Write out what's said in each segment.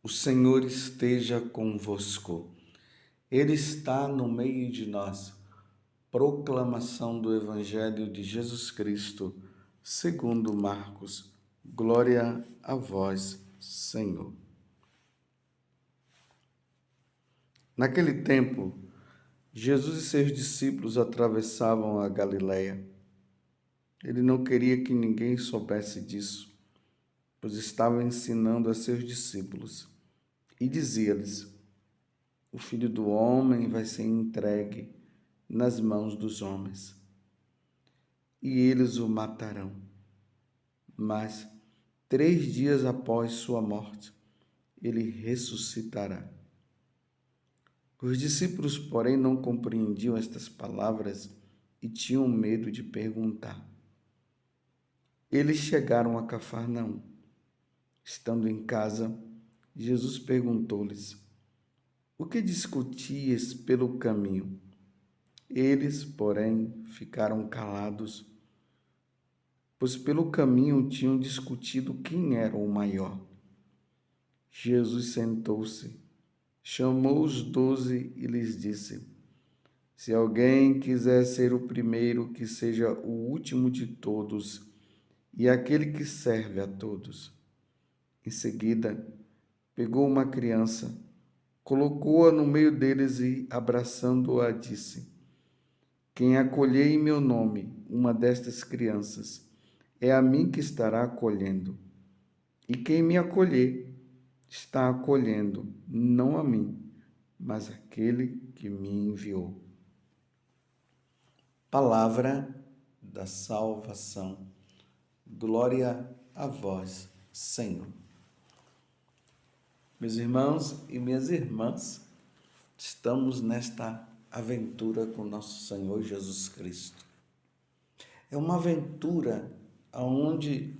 O Senhor esteja convosco. Ele está no meio de nós. Proclamação do Evangelho de Jesus Cristo, segundo Marcos. Glória a vós, Senhor. Naquele tempo, Jesus e seus discípulos atravessavam a Galileia. Ele não queria que ninguém soubesse disso, pois estava ensinando a seus discípulos. E dizia-lhes: o Filho do Homem vai ser entregue nas mãos dos homens, e eles o matarão. Mas 3 dias após sua morte, ele ressuscitará. Os discípulos, porém, não compreendiam estas palavras e tinham medo de perguntar. Eles chegaram a Cafarnaum. Estando em casa, Jesus perguntou-lhes: o que discutias pelo caminho? Eles, porém, ficaram calados, pois pelo caminho tinham discutido quem era o maior. Jesus sentou-se, chamou os 12 e lhes disse: se alguém quiser ser o primeiro, que seja o último de todos e aquele que serve a todos. Em seguida, pegou uma criança, colocou-a no meio deles e, abraçando-a, disse: quem acolher em meu nome uma destas crianças, é a mim que estará acolhendo. E quem me acolher, está acolhendo não a mim, mas aquele que me enviou. Palavra da salvação. Glória a vós, Senhor. Meus irmãos e minhas irmãs, estamos nesta aventura com nosso Senhor Jesus Cristo. É uma aventura onde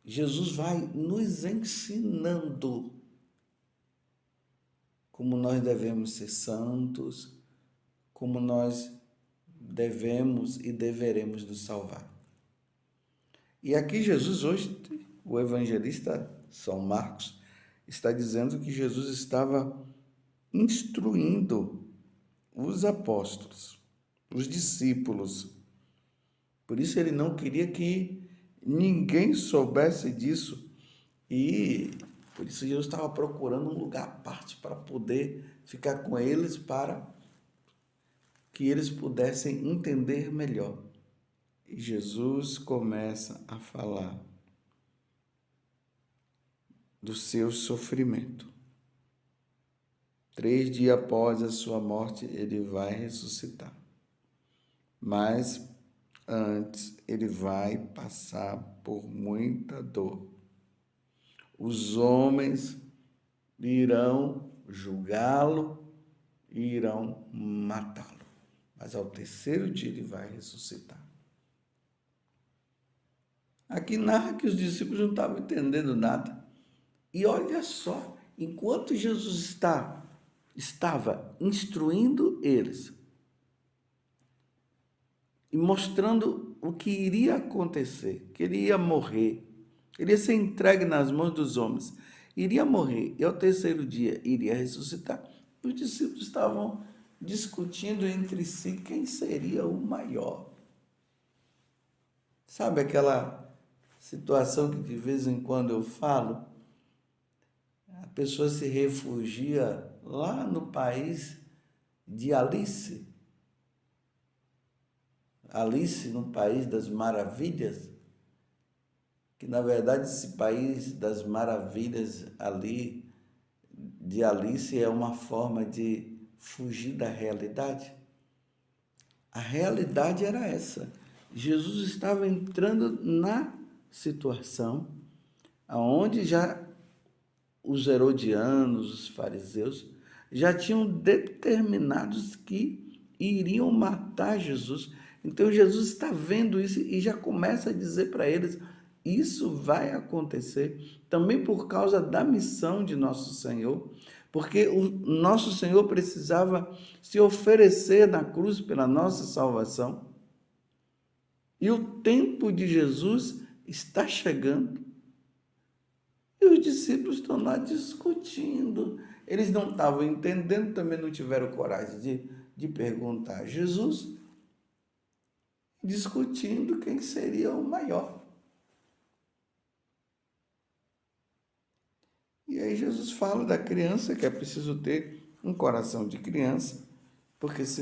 Jesus vai nos ensinando como nós devemos ser santos, como nós devemos e deveremos nos salvar. E aqui Jesus hoje, o evangelista São Marcos, está dizendo que Jesus estava instruindo os apóstolos, os discípulos. Por isso ele não queria que ninguém soubesse disso. E por isso Jesus estava procurando um lugar à parte para poder ficar com eles, para que eles pudessem entender melhor. E Jesus começa a falar do seu sofrimento. 3 dias após a sua morte, ele vai ressuscitar. Mas antes, ele vai passar por muita dor. Os homens irão julgá-lo e irão matá-lo. Mas ao 3º dia ele vai ressuscitar. Aqui narra que os discípulos não estavam entendendo nada. E olha só, enquanto Jesus estava instruindo eles e mostrando o que iria acontecer, que ele ia morrer, ele ia ser entregue nas mãos dos homens, iria morrer e ao 3º dia iria ressuscitar. Os discípulos estavam discutindo entre si quem seria o maior. Sabe aquela situação que de vez em quando eu falo? A pessoa se refugia lá no país de Alice. Alice no País das Maravilhas, que na verdade esse País das Maravilhas ali, de Alice, é uma forma de fugir da realidade. A realidade era essa. Jesus estava entrando na situação onde já os herodianos, os fariseus, já tinham determinados que iriam matar Jesus. Então Jesus está vendo isso e já começa a dizer para eles: isso vai acontecer também por causa da missão de nosso Senhor, porque o nosso Senhor precisava se oferecer na cruz pela nossa salvação. E o tempo de Jesus está chegando. E os discípulos estão lá discutindo. Eles não estavam entendendo, também não tiveram coragem de perguntar a Jesus, discutindo quem seria o maior. E aí Jesus fala da criança, que é preciso ter um coração de criança, porque se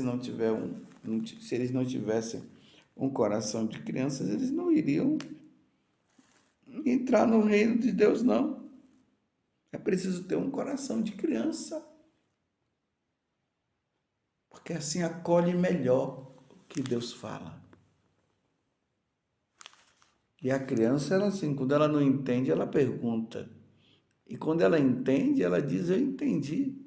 eles não tivessem um coração de crianças, eles não iriam entrar no reino de Deus, não. É preciso ter um coração de criança, porque assim acolhe melhor o que Deus fala. E a criança, ela assim, quando ela não entende, ela pergunta. E quando ela entende, ela diz, eu entendi.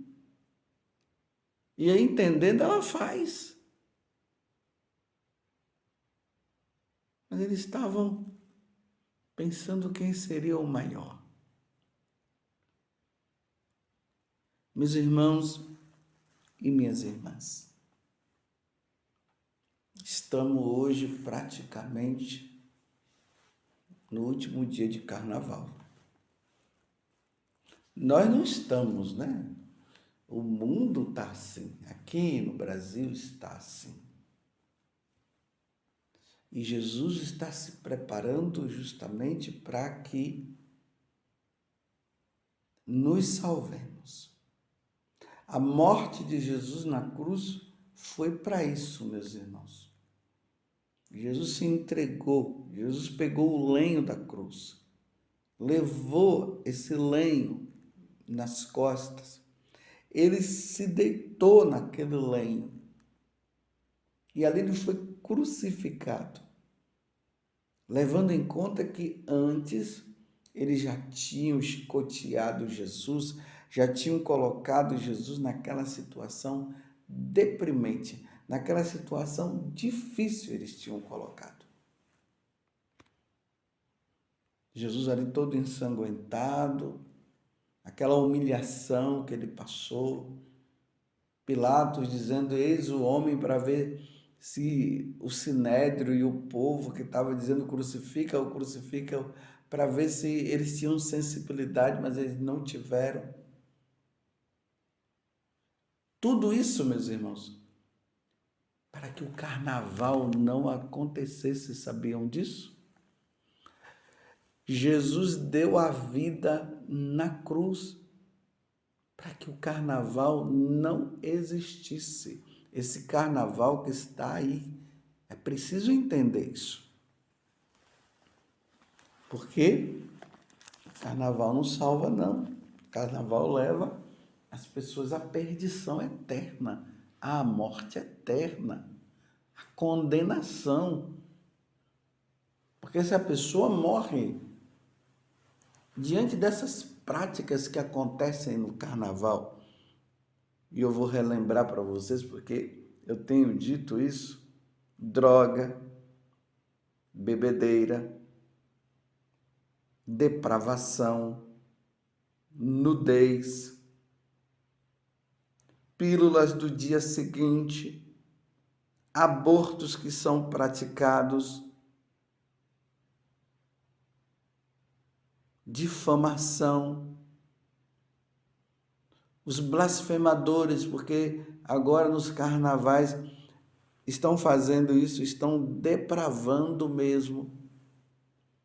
E aí, entendendo, ela faz. Mas eles estavam pensando quem seria o maior. Meus irmãos e minhas irmãs, estamos hoje praticamente no último dia de carnaval. Nós não estamos, né? O mundo está assim, aqui no Brasil está assim. E Jesus está se preparando justamente para que nos salvemos. A morte de Jesus na cruz foi para isso, meus irmãos. Jesus se entregou, Jesus pegou o lenho da cruz, levou esse lenho nas costas, ele se deitou naquele lenho e ali ele foi crucificado, levando em conta que antes eles já tinham escoteado Jesus, já tinham colocado Jesus naquela situação deprimente, naquela situação difícil eles tinham colocado. Jesus ali todo ensanguentado, aquela humilhação que ele passou, Pilatos dizendo, eis o homem, para ver se o sinédrio e o povo que estava dizendo crucifica-o, crucifica-o, para ver se eles tinham sensibilidade, mas eles não tiveram. Tudo isso, meus irmãos, para que o carnaval não acontecesse, sabiam disso? Jesus deu a vida na cruz para que o carnaval não existisse. Esse carnaval que está aí, é preciso entender isso. Porque o carnaval não salva, não. O carnaval leva as pessoas à perdição eterna, à morte eterna, à condenação. Porque se a pessoa morre diante dessas práticas que acontecem no carnaval, e eu vou relembrar para vocês porque eu tenho dito isso, droga, bebedeira, depravação, nudez, pílulas do dia seguinte, abortos que são praticados, difamação, os blasfemadores, porque agora nos carnavais estão fazendo isso, estão depravando mesmo,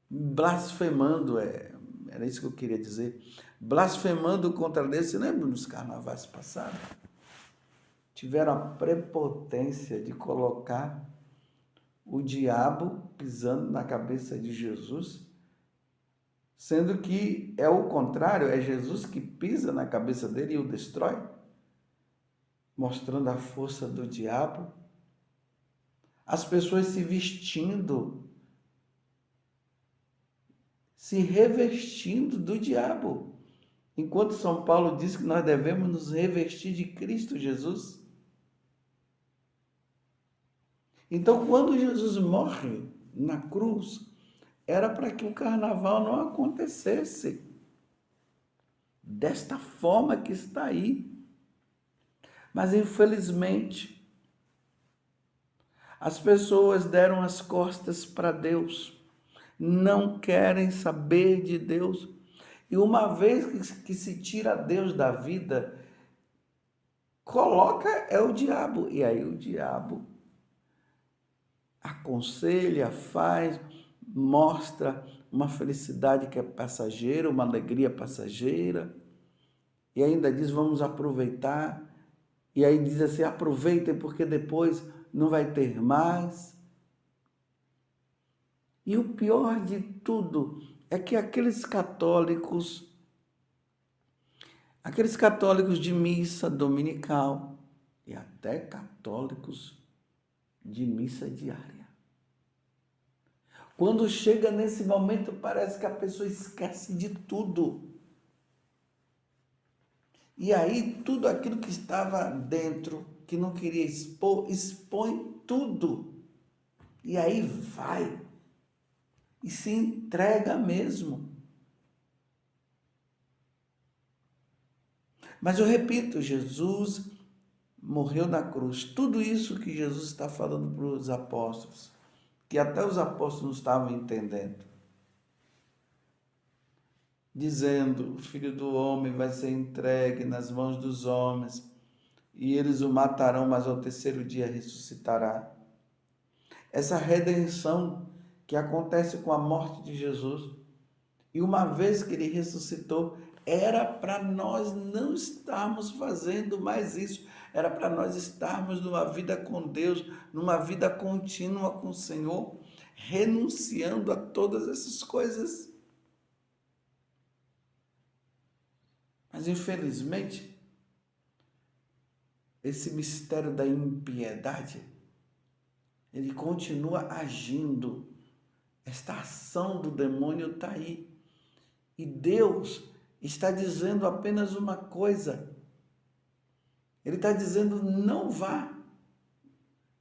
blasfemando, era isso que eu queria dizer, blasfemando contra Deus. Você lembra nos carnavais passados? Tiveram a prepotência de colocar o diabo pisando na cabeça de Jesus, sendo que é o contrário, é Jesus que pisa na cabeça dele e o destrói, mostrando a força do diabo. As pessoas se vestindo, se revestindo do diabo, enquanto São Paulo diz que nós devemos nos revestir de Cristo Jesus. Então, quando Jesus morre na cruz, era para que o carnaval não acontecesse desta forma que está aí. Mas, infelizmente, as pessoas deram as costas para Deus, não querem saber de Deus. E uma vez que se tira Deus da vida, coloca o diabo. E aí o diabo aconselha, faz, mostra uma felicidade que é passageira, uma alegria passageira, e ainda diz: vamos aproveitar. E aí diz assim: aproveitem porque depois não vai ter mais. E o pior de tudo é que aqueles católicos de missa dominical e até católicos de missa diária, quando chega nesse momento, parece que a pessoa esquece de tudo. E aí, tudo aquilo que estava dentro, que não queria expor, expõe tudo. E aí vai. E se entrega mesmo. Mas eu repito, Jesus morreu na cruz. Tudo isso que Jesus está falando para os apóstolos, que até os apóstolos não estavam entendendo. Dizendo: o Filho do Homem vai ser entregue nas mãos dos homens, e eles o matarão, mas ao terceiro dia ressuscitará. Essa redenção que acontece com a morte de Jesus, e uma vez que ele ressuscitou, era para nós não estarmos fazendo mais isso, era para nós estarmos numa vida com Deus, numa vida contínua com o Senhor, renunciando a todas essas coisas. Mas infelizmente, esse mistério da impiedade, ele continua agindo. Esta ação do demônio está aí. E Deus está dizendo apenas uma coisa. Ele está dizendo: não vá.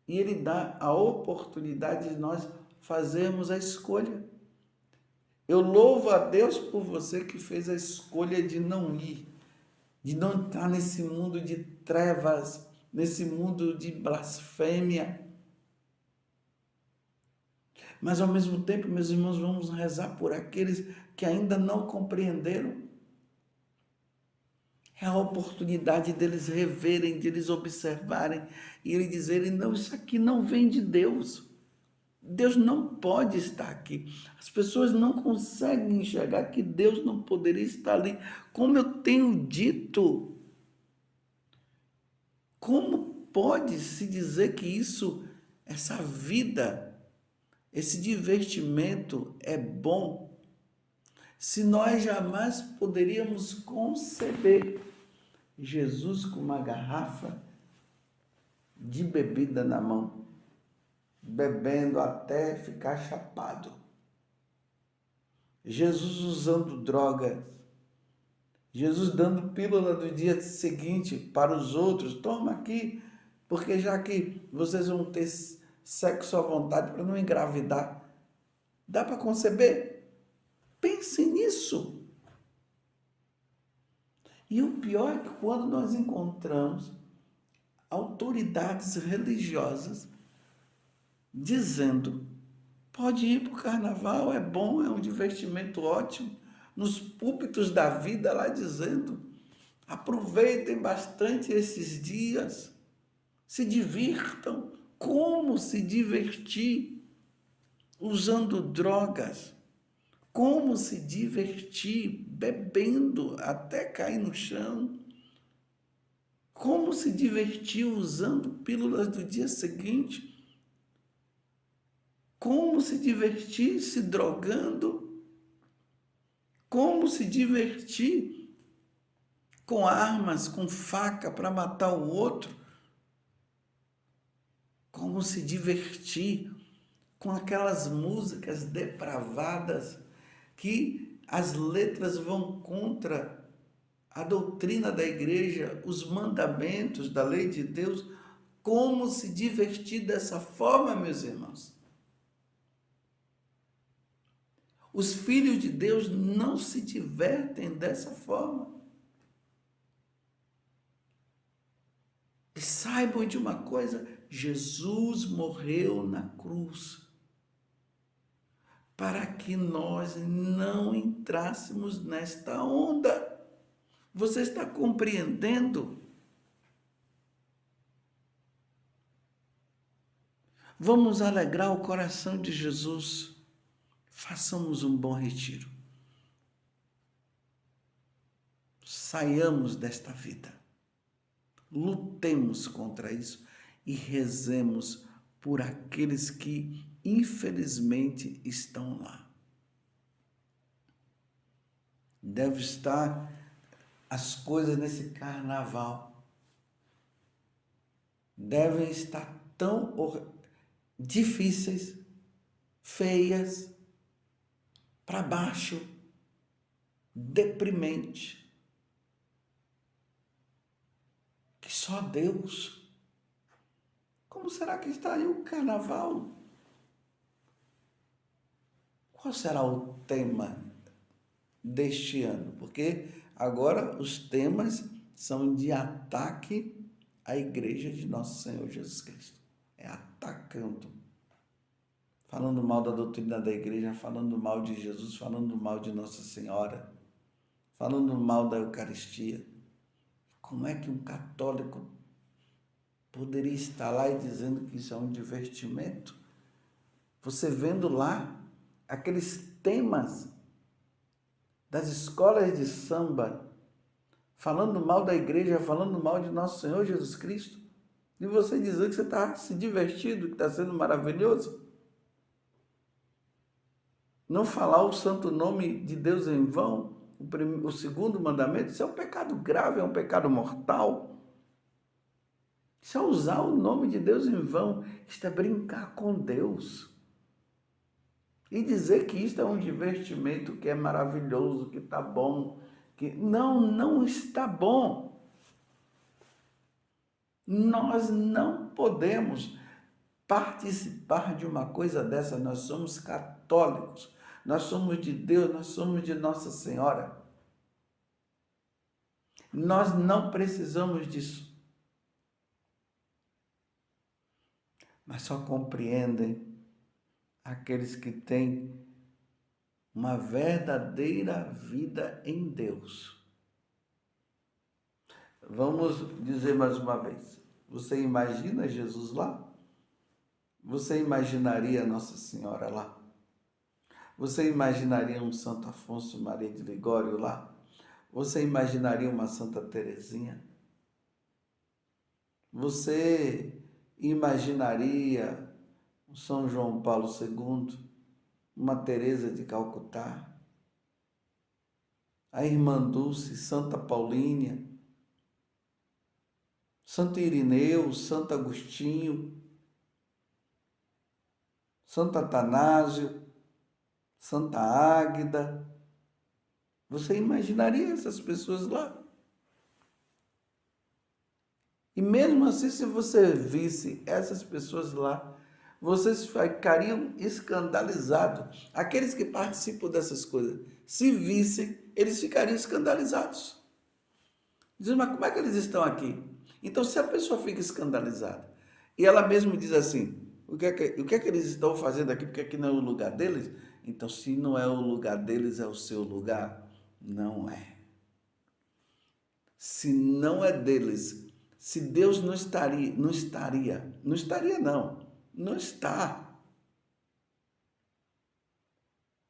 E Ele dá a oportunidade de nós fazermos a escolha. Eu louvo a Deus por você que fez a escolha de não ir, de não estar nesse mundo de trevas, nesse mundo de blasfêmia. Mas ao mesmo tempo, meus irmãos, vamos rezar por aqueles que ainda não compreenderam. É a oportunidade deles reverem, deles observarem e eles dizerem: não, isso aqui não vem de Deus. Deus não pode estar aqui. As pessoas não conseguem enxergar que Deus não poderia estar ali. Como eu tenho dito, como pode se dizer que isso, essa vida, esse divertimento é bom, se nós jamais poderíamos conceber Jesus com uma garrafa de bebida na mão, bebendo até ficar chapado. Jesus usando drogas. Jesus dando pílula do dia seguinte para os outros. Toma aqui, porque já que vocês vão ter sexo à vontade para não engravidar, dá para conceber? Pense nisso. E o pior é que quando nós encontramos autoridades religiosas dizendo: pode ir para o carnaval, é bom, é um divertimento ótimo, nos púlpitos da vida lá dizendo: aproveitem bastante esses dias, se divirtam. Como se divertir usando drogas? Como se divertir bebendo até cair no chão? Como se divertir usando pílulas do dia seguinte? Como se divertir se drogando? Como se divertir com armas, com faca para matar o outro? Como se divertir com aquelas músicas depravadas que as letras vão contra a doutrina da igreja, os mandamentos da lei de Deus? Como se divertir dessa forma, meus irmãos? Os filhos de Deus não se divertem dessa forma. E saibam de uma coisa: Jesus morreu na cruz para que nós não entrássemos nesta onda. Você está compreendendo? Vamos alegrar o coração de Jesus. Façamos um bom retiro. Saiamos desta vida. Lutemos contra isso e rezemos por aqueles que infelizmente estão lá. Deve estar as coisas nesse carnaval. Devem estar tão difíceis, feias, para baixo, deprimente, que só Deus. Como será que está aí o carnaval? Qual será o tema deste ano? Porque agora os temas são de ataque à igreja de nosso Senhor Jesus Cristo. É atacando. Falando mal da doutrina da igreja, falando mal de Jesus, falando mal de Nossa Senhora, falando mal da Eucaristia. Como é que um católico poderia estar lá e dizendo que isso é um divertimento? Você vendo lá aqueles temas das escolas de samba, falando mal da igreja, falando mal de nosso Senhor Jesus Cristo, e você dizer que você está se divertindo, que está sendo maravilhoso. Não falar o santo nome de Deus em vão, o segundo mandamento, isso é um pecado grave, é um pecado mortal. Isso é usar o nome de Deus em vão, isto é brincar com Deus. E dizer que isto é um divertimento, que é maravilhoso, que está bom, que não está bom. Nós não podemos participar de uma coisa dessa. Nós somos católicos, nós somos de Deus, nós somos de Nossa Senhora. Nós não precisamos disso. Mas só compreendem aqueles que têm uma verdadeira vida em Deus. Vamos dizer mais uma vez. Você imagina Jesus lá? Você imaginaria Nossa Senhora lá? Você imaginaria um Santo Afonso Maria de Ligório lá? Você imaginaria uma Santa Teresinha? Você imaginaria um São João Paulo II, uma Teresa de Calcutá, a Irmã Dulce, Santa Paulínia, Santo Irineu, Santo Agostinho, Santo Atanásio, Santa Águida? Você imaginaria essas pessoas lá? E mesmo assim, se você visse essas pessoas lá, vocês ficariam escandalizados. Aqueles que participam dessas coisas, se vissem, eles ficariam escandalizados. Dizem, mas como é que eles estão aqui? Então, se a pessoa fica escandalizada e ela mesmo diz assim, o que é que eles estão fazendo aqui? Porque aqui não é o lugar deles? Então, se não é o lugar deles, é o seu lugar? Não é. Se não é deles, se Deus não está.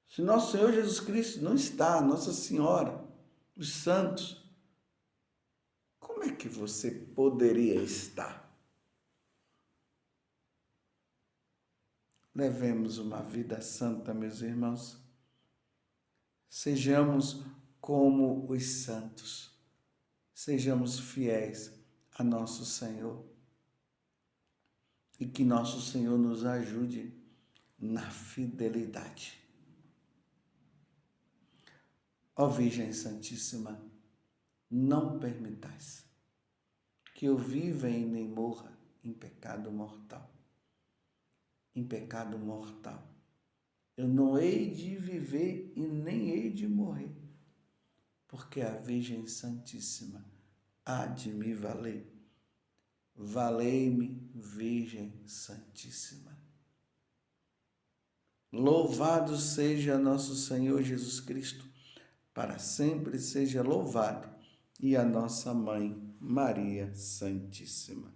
Se nosso Senhor Jesus Cristo não está, Nossa Senhora, os santos, como é que você poderia estar? Levemos uma vida santa, meus irmãos. Sejamos como os santos. Sejamos fiéis a nosso Senhor. E que nosso Senhor nos ajude na fidelidade. Ó Virgem Santíssima, não permitais que eu viva e nem morra em pecado mortal. Em pecado mortal. Eu não hei de viver e nem hei de morrer, porque a Virgem Santíssima há de me valer. Valei-me, Virgem Santíssima. Louvado seja nosso Senhor Jesus Cristo, para sempre seja louvado, e a nossa Mãe, Maria Santíssima.